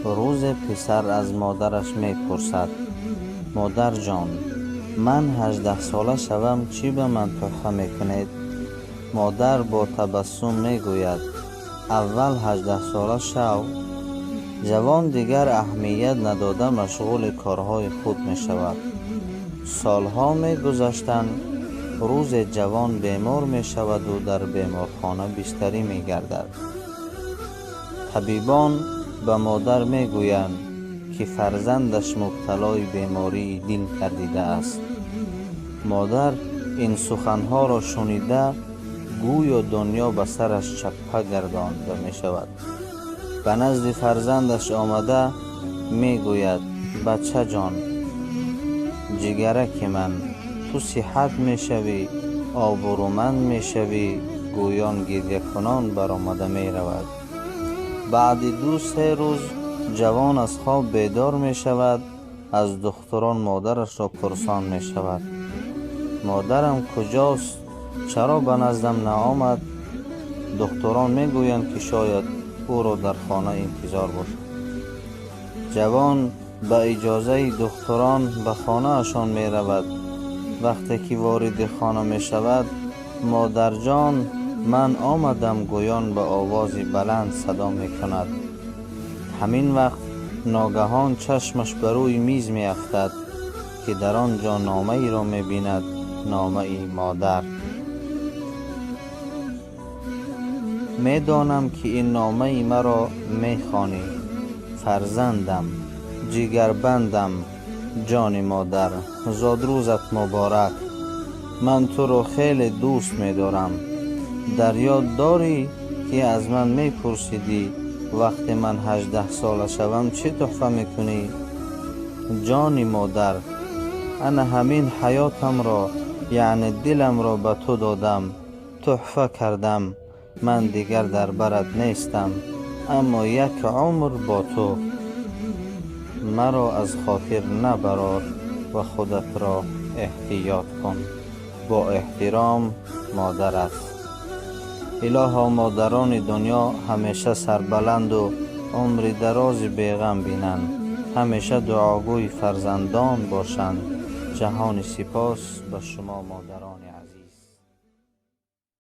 روز پسر از مادرش میپرسد: مادر جان، من 18 ساله شوم، چی به من تحفه میکنید؟ مادر با تبسم میگوید: اول 18 ساله شو. جوان دیگر اهمیت نداده مشغول کارهای خود می شود. سالها می گذشتند. روز جوان بیمار می شود و در بیمارخانه بستری می گردد. طبیبان به مادر می گویند که فرزندش مبتلای بیماری دل گردیده است. مادر این سخنها را شنیده گویا دنیا به سرش چپه گردانده می شود. به نزد فرزندش آمده می گوید: بچه جان، جگرک من، تو صحت می شوی، آبرومند می شوی. گویان گریه کنان برآمده می رود. بعد 2-3 روز جوان از خواب بیدار می شود. از دختران مادرش را پرسان می شود: مادرم کجاست؟ چرا به نزدم نآمد؟ دختران می گویند که شاید او را در خانه انتظار باشد. جوان به اجازه دختران به خانه اشان می رود. وقتی که وارد خانه می شود: مادر جان، من آمدم. گویان به آواز بلند صدا می کند. همین وقت ناگهان چشمش بر روی میز می افتد که در آنجا نامه ای را می بیند. نامه ای مادر. می دانم که این نامه ای مرا می خوانی. فرزندم، جگربندم، جان مادر، زادروزت مبارک. من تو را خیلی دوست می دارم. در یاد داری که از من می پرسیدی وقتی من 18 ساله شوم چه تحفه می کنی؟ جان مادر، انا همین حیاتم را، یعنی دلم را به تو دادم، تحفه کردم. من دیگر در برت نیستم، اما یک عمر با تو. مرا از خاطر نبرار و خودت را احتیاط کن. با احترام، مادرت. الها مادران دنیا همیشه سربلند و عمر دراز بیغم بینند. همیشه دعاگوی فرزندان باشند. جهان سپاس به شما مادران